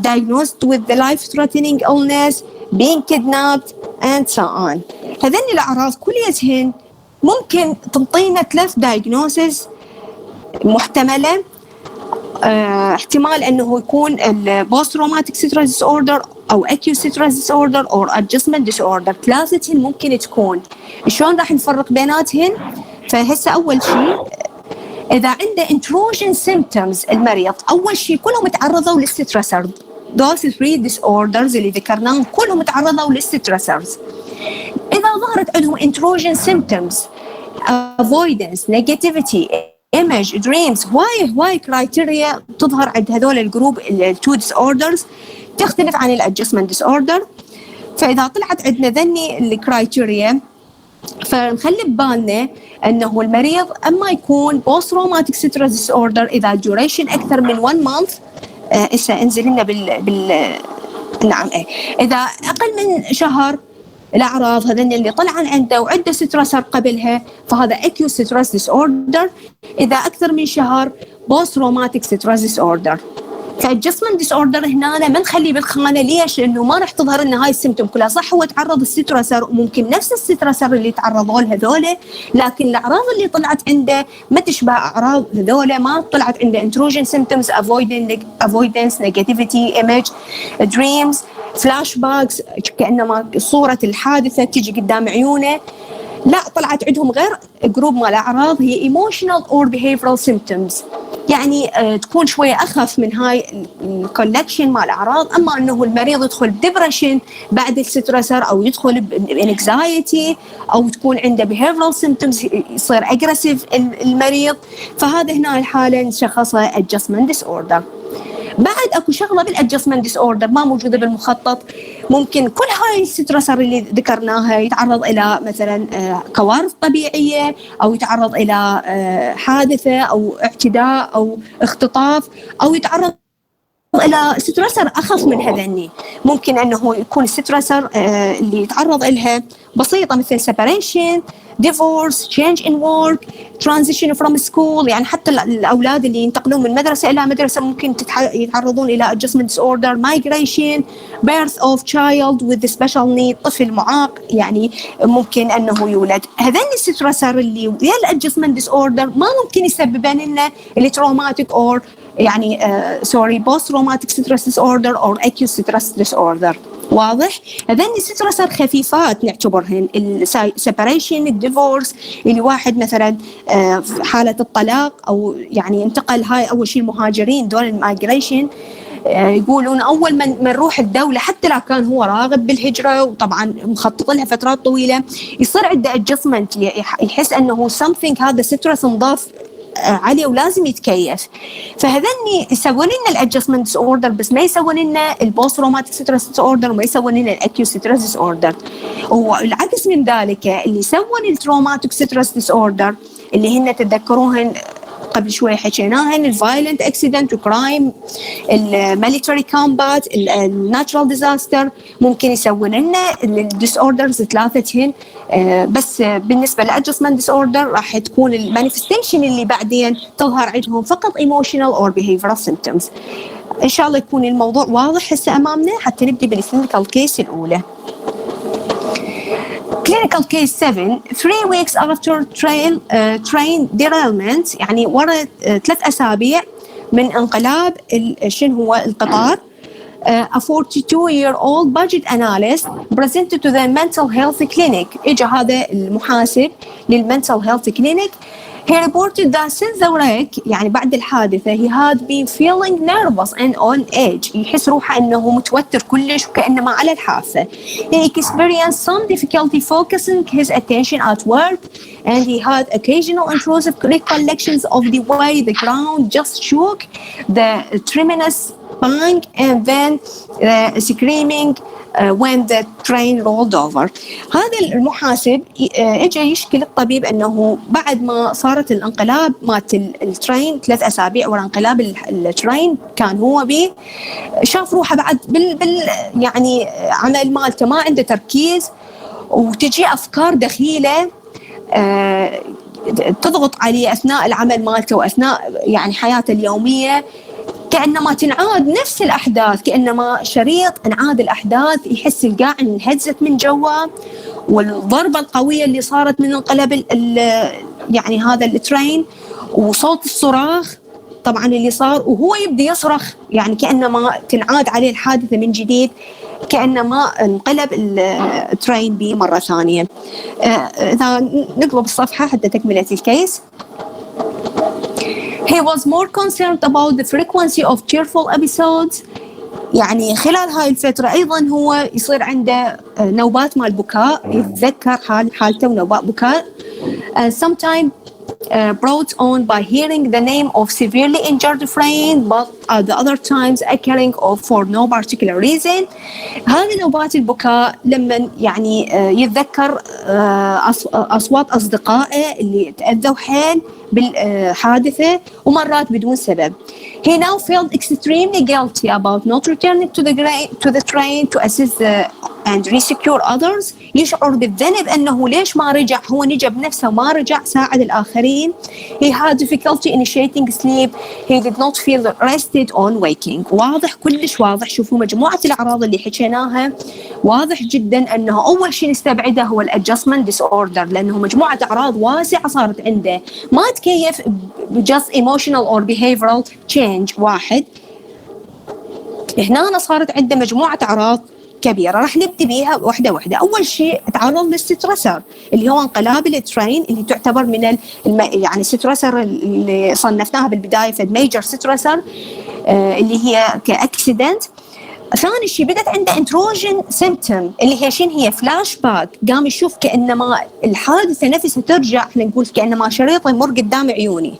diagnosed with the life-threatening illness, being kidnapped and so on. هذين الأعراض كليتهن ممكن تنطينا 3 diagnoses محتملة. احتمال أنه يكون post traumatic stress disorder أو acute stress disorder or adjustment disorder. 3 ممكن تكون. شلون راح نفرق بيناتهن؟ فهسه أول شيء إذا عنده intrusion symptoms المريض، أول شيء كلهم تعرضوا للسترسر. those 3 disorders اللي ذكرناهم كلهم تعرضوا للسترسرز. إذا ظهرت عندهم intrusion symptoms avoidance negativity image dreams هواي كرايتيريا تظهر عند هذول الجروب ال2 disorders تختلف عن الادجستمنت disorder. فإذا طلعت عندنا ذني الكرايتيريا فنخلي ببالنا أنه المريض أما يكون post traumatic stress disorder إذا duration أكثر من 1 month. إسا انزل لنا نعم إذا أقل من شهر الأعراض هذين اللي طلع عنده وعنده سترسر قبلها فهذا acute stress disorder. إذا أكثر من شهر post traumatic stress disorder. فالجسمنت ديس اوردر هنا ما نخليه بالخانه. ليش؟ لانه ما راح تظهر لنا هاي السيمتوم كلها. صح هو تعرض السترسر وممكن نفس السترسر اللي تعرضوا له هذول، لكن الاعراض اللي طلعت عنده ما تشبه اعراض هذول. ما طلعت عنده intrusion symptoms, avoidance, negativity, image, dreams, flashbacks كانما صوره الحادثه تيجي قدام عيونه. لا، طلعت عندهم غير جروب مال الاعراض هي emotional or behavioral symptoms. يعني تكون شوية أخف من هاي الكولكشن مال الأعراض. أما أنه المريض يدخل بديبريشن بعد السترسر أو يدخل بانكزايتي أو تكون عنده behavioral symptoms يصير aggressive المريض، فهذا هنا الحالة نشخصها adjustment disorder. بعد اكو شغله بالادجستمنت ديس اوردر ما موجوده بالمخطط. ممكن كل هاي السترسر اللي ذكرناها يتعرض الى مثلا كوارث طبيعيه او يتعرض الى حادثه او اعتداء او اختطاف او يتعرض الى سترسر اخف من هذني. ممكن انه يكون السترسر اللي يتعرض لها بسيطه مثل separation, divorce, change in work, transition from school. يعني حتى الأولاد اللي ينتقلون من مدرسة إلى مدرسة ممكن يتعرضون إلى adjustment disorder, migration, birth of child with special need, طفل معاق يعني ممكن أنه يولد. هذين السترسر اللي ويا adjustment disorder ما ممكن يسببن لنا التروماتيك or يعني post traumatic stress disorder or acute stress disorder. واضح؟ هذين السترسر خفيفات نعتبرهن. السيبريشن، الديفورس، اللي واحد مثلا في حالة الطلاق أو يعني انتقل، هاي أول شيء المهاجرين دول المايجريشن يقولون أول ما نروح الدولة حتى لو كان هو راغب بالهجرة وطبعا مخطط لها فترات طويلة يصير عنده adjustment، يحس أنه something هذا سترس نضاف عليه ولازم يتكيف. فهذني يسوون لنا الادجستمنت ديس اوردر بس ما يسوون لنا البوست روماتيك ستريس ديس اوردر وما يسوون لنا الاكيوت ستريس ديس اوردر. والعكس من ذلك اللي يسوون التروماتيك ستريس ديس اوردر اللي هن تتذكروهن قبل شوي حكيناهن الفايلنت اكسيدنت وكرايم، الميليتري كومبات، الناتشرال ديزاستر، ممكن يسوون لنا الديس اوردرز ثلاثتهن. بس بالنسبه للادجستمنت ديس اوردر راح تكون المانيفستيشن اللي بعدين تظهر عندهم فقط ايموشنال اور behavioral symptoms. ان شاء الله يكون الموضوع واضح هسه امامنا حتى نبدي بالكلينيكال كيس الاولى. Clinical case 7 3 weeks after train derailment، يعني ورا 3 أسابيع من انقلاب شنو هو القطار. A 42-year-old budget analyst presented to the mental health clinic. إجا هذا المحاسب للmental health clinic. He reported that since the wreck يعني بعد الحادثة he had been feeling nervous and on edge. يحس روحه أنه متوتر كلش وكأنما على الحافة. He experienced some difficulty focusing his attention at work and he had occasional intrusive recollections of the way the ground just shook, the tremendous bang and then screaming when the train rolled over. هذا المحاسب اجى يشكي للطبيب انه بعد ما صارت الانقلاب مات الترين 3 أسابيع ورا انقلاب الترين كان هو بيه شاف روحه بعد بال يعني عمل مالته ما عنده تركيز وتجي افكار دخيله تضغط عليه اثناء العمل مالته واثناء يعني حياته اليوميه، كأنما تنعاد نفس الأحداث، كأنما شريط انعاد الأحداث. يحس القاع انهزت من جوا، والضربة القوية اللي صارت من انقلاب يعني هذا الترين وصوت الصراخ طبعا اللي صار وهو يبدأ يصرخ، يعني كأنما تنعاد عليه الحادثة من جديد، كأنما انقلب الترين بيه مرة ثانية. إذا نقلب الصفحة حتى تكملة الكيس. He was more concerned about the frequency of tearful episodes. يعني خلال هاي الفترة أيضا هو يصير عنده نوبات مال بكاء، يتذكر حالته ونوبات بكاء. Sometimes brought on by hearing the name of severely injured friend but at the other times occurring for no particular reason. هذه نوبات البكاء لما يعني يتذكر أصوات أصدقائه اللي تأذوا حيل بالحادثة ومرات بدون سبب. He now felt extremely guilty about not returning to the train to assist and rescue others. يشعر بالذنب أنه ليش ما رجع، هو نجا بنفسه وما رجع ساعد الآخرين. He had difficulty initiating sleep. He did not feel rested on waking. واضح، كلش واضح. شوفوا مجموعة الأعراض اللي حكيناها واضح جدا أنه أول شيء نستبعده هو الادجستمنت disorder، لأنه مجموعة أعراض واسعة صارت عنده، ما تكيف just emotional or behavioral change واحد. هنا صارت عنده مجموعة أعراض كبيرة، راح نبدي بيها واحدة واحدة. أول شيء تعرض للسترسر اللي هو انقلاب الترين، اللي تعتبر من يعني السترسر اللي صنفناها بالبداية في الميجر سترسر اللي هي كأكسيدنت. ثاني شيء بدت عنده انتروجن سيمتوم اللي هي شنو هي؟ فلاش باك، قام يشوف كأنما الحادثة نفسها ترجع، احنا نقول كأنما شريط يمر قدام عيوني.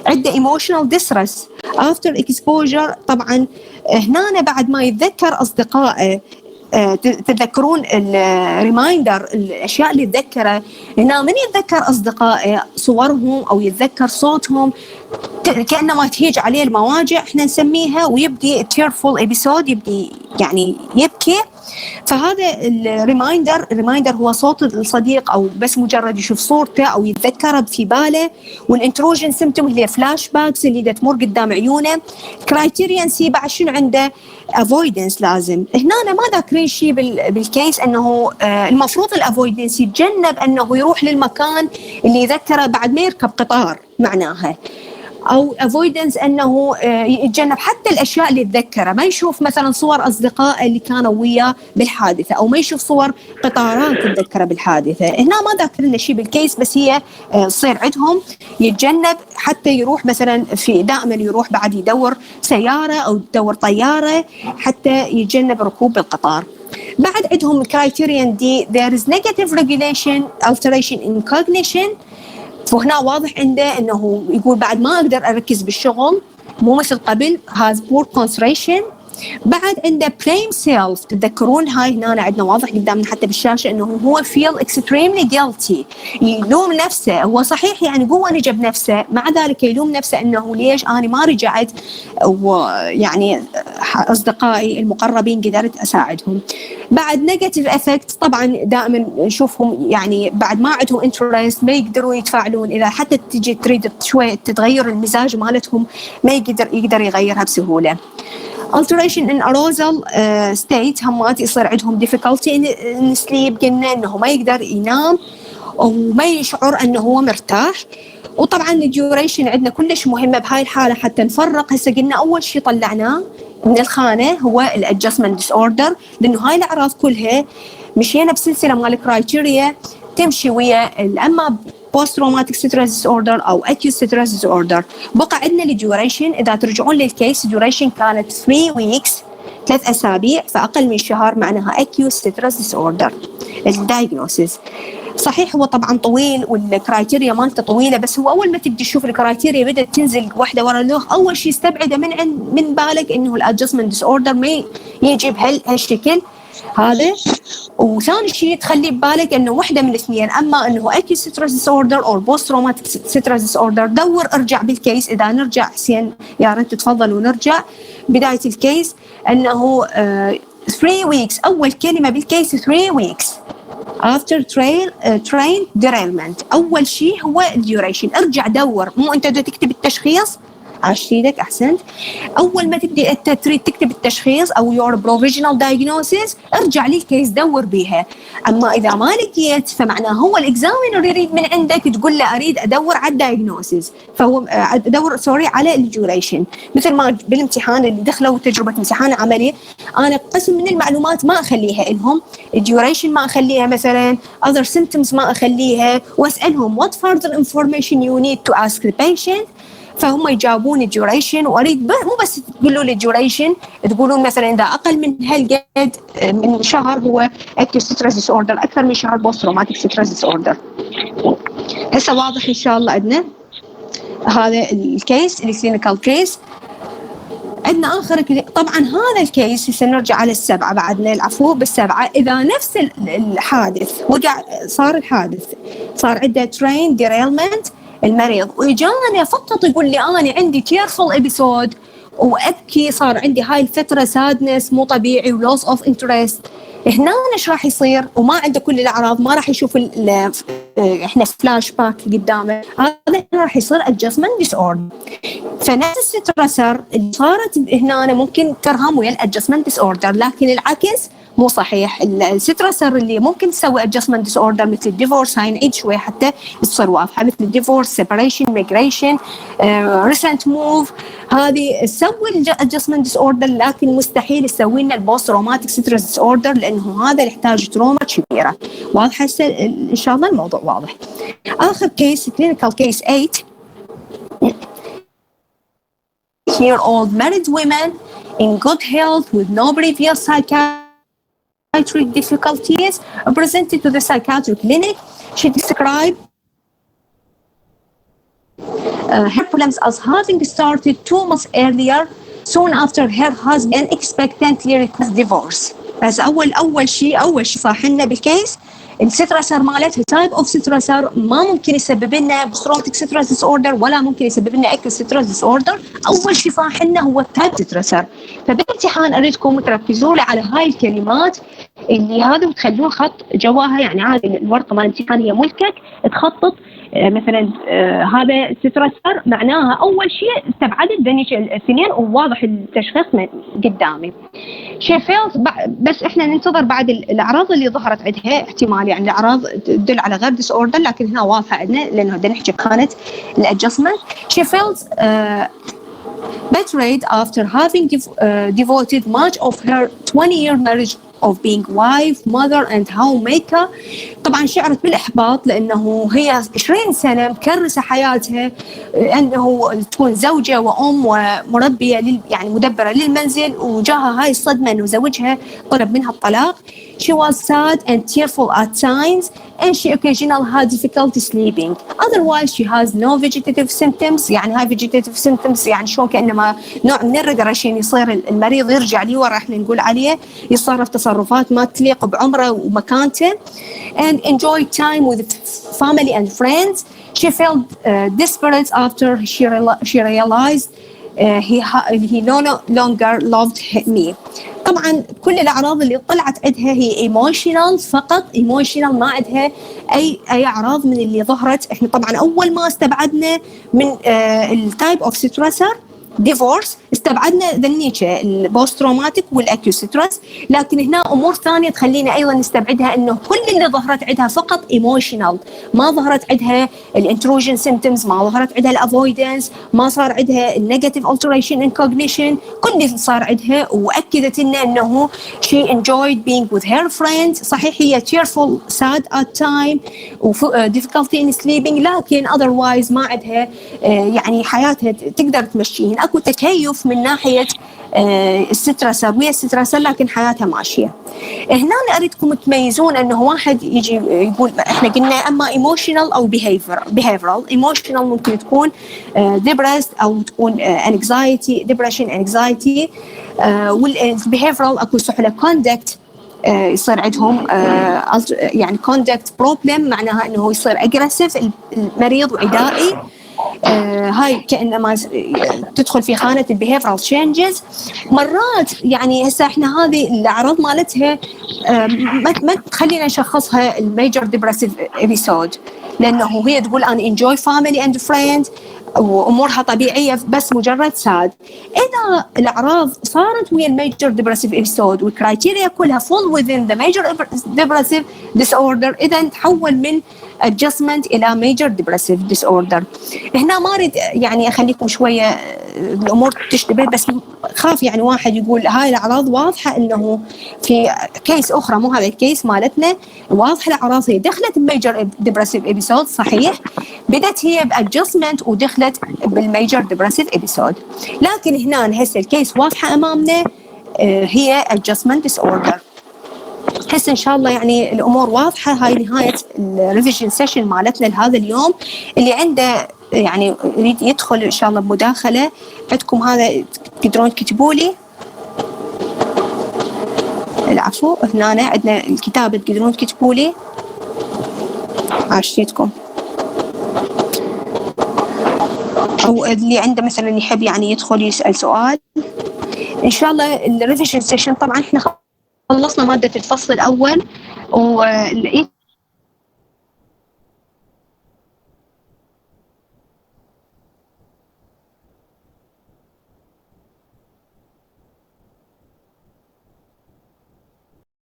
عنده ايموشنال ديسترس افتر اكسبوجر. طبعا هنا بعد ما يتذكر اصدقائه، تتذكرون الريمايندر، الاشياء اللي يتذكرها هنا، من يتذكر اصدقائه صورهم او يتذكر صوتهم كأنما تهيج عليه المواجع احنا نسميها، ويبدي tearful episode، يبدي يعني يبكي. فهذا الريمايندر هو صوت الصديق او بس مجرد يشوف صورته او يتذكره في باله. والانتروجن سيمتوم اللي هي فلاش باكس اللي تمر قدام عيونه. كرايتيريان سي بعد شنو عنده؟ افويدنس. لازم هنا أنا ما ذاكرين شيء بالكيس انه المفروض الافويدنس يتجنب انه يروح للمكان اللي يذكره بعد ما يركب قطار معناها، او افويدنس انه يتجنب حتى الاشياء اللي يتذكرها، ما يشوف مثلا صور اصدقائه اللي كانوا وياه بالحادثه، او ما يشوف صور قطارات تتذكرها بالحادثه. هنا ما ذاكر لنا شيء بالكيس، بس هي تصير عندهم يتجنب حتى يروح مثلا في دائما يروح بعد يدور سياره او يدور طياره حتى يتجنب ركوب القطار. بعد عندهم كرايتيريان دي there is negative regulation alteration in cognition. فهنا واضح عنده انه يقول بعد ما اقدر اركز بالشغل، مو مثل قبل، has poor concentration. بعد عنده blame self. تتذكرون هاي هنا عندنا واضح قدامنا حتى بالشاشه انه هو feel extremely guilty، يلوم نفسه. هو صحيح يعني قوه نجا بنفسه، مع ذلك يلوم نفسه انه ليش انا ما رجعت ويعني اصدقائي المقربين قدرت اساعدهم. بعد نيجاتيف افكت، طبعا دائما نشوفهم يعني بعد ما عندهم انترست ما يقدروا يتفاعلون، اذا حتى تجي تريد شوي تتغير المزاج مالتهم ما يقدر يغيرها بسهوله. alteration in arousal state، همات يصير عندهم difficulty in sleep، قلنا انه ما يقدر ينام وما يشعر انه هو مرتاح. وطبعا الديوريشن عندنا كلش مهمه بهاي الحاله حتى نفرق. هسه قلنا اول شيء طلعناه من الخانه هو الادجستمنت ديس اوردر، لانه هاي الاعراض كلها مشينا بسلسله مال الكرايتيريا تمشي ويا اما بوست تروماتيك ستريس ديس اوردر او اكيوت ستريس ديس اوردر. بقى عندنا الديوريشن، اذا ترجعون للكيس الديوريشن كانت 3 ويكس، 3 اسابيع، فاقل من شهر معناها اكيوت ستريس ديس اوردر. الدايجنوسيس صحيح هو طبعا طويل والكرايتيريا مالته طويله، بس هو اول ما تبدي تشوف الكرايتيريا بدات تنزل واحده ورا الاخرى، اول شيء استبعده من بالك انه الادجستمنت ديس اوردر ما يجي بهالشكل هذا. وثاني شيء تخلي ببالك انه وحده من الاثنين، اما انه اكيوت ستريس ديس اوردر او بوست تروماتيك ستريس ديس اوردر. دور ارجع بالكيس، اذا نرجع حسين يا ريت تفضل ونرجع بدايه الكيس انه 3 weeks، اول كلمه بالكيس 3 weeks after train derailment. اول شيء هو الديوريشن. ارجع دور، مو انت تكتب التشخيص، عاش ايدك احسنت. اول ما تبدي انت تريد تكتب التشخيص او your provisional diagnosis ارجع للكيس دور بيها. اما اذا ما لقيت فمعناه هو الاكزامينر يريد من عندك تقول له اريد ادور على الدايجنوسيس، فهو ادور على الديوريشن. مثل ما بالامتحان اللي دخلوا تجربه امتحان عملي، انا قسم من المعلومات ما اخليها لهم، الديوريشن ما اخليها، مثلا other symptoms ما اخليها، واسالهم what further information you need to ask the patient. فهم يجاوبون الديوريشن. واريد مو بس تقولوا لي الديوريشن، تقولون مثلا اذا اقل من هالقد من شهر هو اكيوت ستريس ديس اوردر، اكثر من شهر بوست تروماتيك ستريس ديس اوردر. هسه واضح ان شاء الله. عندنا هذا الكيس الكلينيكال كيس. عندنا اخر طبعا هذا الكيس هسه نرجع على السبعه، بعدنا العفو بالسبعه. اذا نفس الحادث وقع، صار الحادث صار عنده ترين ديريلمنت المريض وإجانا فقط يقول لي أنا عندي tearful episode وأبكي، صار عندي هاي الفترة sadness مو طبيعي و loss of interest، هنا ايش راح يصير؟ وما عنده كل الأعراض، ما راح يشوف احنا فلاش باك قدامه، هذا راح يصير adjustment disorder. فنفس السترسر اللي صارت هنا ممكن ترهم ويا الادجستمنت ديس اوردر، لكن العكس مو صحيح. السترسر اللي ممكن تسوي ادجستمنت ديس اوردر مثل الديفورس، هاي نعيد شوي حتى تصير واضحه، مثل الديفورس، سيبريشن، ميجريشن، ريسنت موف، هذه تسوي الادجستمنت ديس اوردر، لكن مستحيل تسوي لنا البوست تروماتيك ستريس ديس اوردر لانه هذا يحتاج تروما كبيره. واضحه ان شاء الله الموضوع واضح. اخر كيس كلينيكال كيس 8 year-old married women in good health with no previous psychiatric difficulties presented to the psychiatric clinic. She described her problems as having started 2 months earlier, soon after her husband unexpectedly requested divorce. بس أول شيء صاحنا بالكيس السترسر مالتها تايب اوف سترسر ما ممكن يسبب لنا بوستروماتيك ستريس ديس اوردر ولا ممكن يسبب لنا اكل ستريس ديس اوردر. اول شيء صاحنا هو التايب سترسر. فبالامتحان اريدكم تركزوا لي على هاي الكلمات اللي هذا وتخلون خط جواها، يعني عادي الورقه مال الامتحان هي ملكك تخطط مثلا هذا سترسر معناها اول شيء استبعدت ذنيك الاثنين وواضح التشخيص من قدامي. شيفيلد بس احنا ننتظر بعد الاعراض اللي ظهرت عندها، احتمال يعني الاعراض تدل على غير ديس اوردر لكن هنا واضحه عندنا لانه بدنا نحكي كانت الادجستمنت. شيفيلد betrayed after having devoted much of her 20-year marriage of being wife, mother and homemaker. طبعا شعرت بالإحباط لأنه هي 20 سنة مكرسة حياتها أنه تكون زوجة وأم ومربية يعني مدبرة للمنزل، وجاها هاي الصدمة أنه زوجها طلب منها الطلاق. She was sad and tearful at times and she occasionally had difficulty sleeping. Otherwise she has no vegetative symptoms. يعني هاي vegetative symptoms يعني شو كأنما نوع من الريجريشن، يصير المريض يرجع لي ورا احنا نقول عليه، يتصرف تصرفات ما تليق بعمره ومكانته. And enjoy time with family and friends. She felt desperate after she realized he no longer loved me. طبعا كل الأعراض اللي طلعت عندها هي emotional فقط، emotional، ما عندها أي أعراض من اللي ظهرت. إحنا طبعا أول ما استبعدنا من التايب أوف ستريسر ديفورس استبعدنا ذنيكه البوست تروماتيك والاكيو ستريس، لكن هنا امور ثانيه تخلينا ايضا نستبعدها، انه كل اللي ظهرت عندها فقط ايموشنال، ما ظهرت عندها الانتروجن سيمبتومز، ما ظهرت عندها الافويدنس، ما صار عندها النيجاتيف التريشن ان كوجنيشن، كل اللي صار عندها. واكدت لنا انه she enjoyed being with her friends. صحيح هي tearful sad at time و difficulty in sleeping، لكن otherwise ما عندها يعني حياتها تقدر تمشيهن، اكو تكيف من ناحيه السترسر ويا السترسر، لكن حياتها ماشيه. هنا اريدكم تميزون انه واحد يجي يقول احنا قلنا اما ايموشنال او behavioral. ايموشنال ممكن تكون depressed او تكون anxiety depression anxiety، والbehavioral اكو سحله conduct يصير عندهم يعني conduct problem، معناها انه يصير aggressive المريض وعدائي. هاي كأنما تدخل في خانة البيهيفرال تشينجز. مرات يعني هسه احنا هذه الأعراض مالتها ما تخلينا نشخصها الميجر ديبرسيف ابيسود، لأنه هي تقول أنا enjoy family and friends وأمورها طبيعية بس مجرد ساد. إذا الأعراض صارت ويا الميجر ديبرسيف ابيسود والكرايتيريا كلها fall within the major depressive disorder، إذا تحول من adjustment إلى major depressive disorder. هنا ما أريد يعني أخليكم شوية الأمور تشتبه، بس خاف يعني واحد يقول هاي الأعراض واضحة، إنه في كيس أخرى مو هذا الكيس مالتنا واضحة الأعراض هي دخلت major depressive episode صحيح، بدت هي بadjustment ودخلت بالميجر depressive episode، لكن هنا هسه الكيس واضحة أمامنا هي adjustment disorder. هسه ان شاء الله يعني الامور واضحه. هاي نهايه الريفيجن سيشن مالتنا لهذا اليوم. اللي عنده يعني يريد يدخل ان شاء الله بمداخله عندكم هذا تقدرون تكتبوا لي. العفو، هنا عندنا الكتاب تقدرون تكتبوا لي. عاشيتكم. أو اللي عنده مثلا يحب يعني يدخل يسأل سؤال. إن شاء الله الريفيجن سيشن طبعا إحنا خلصنا مادة الفصل الأول، ولقيت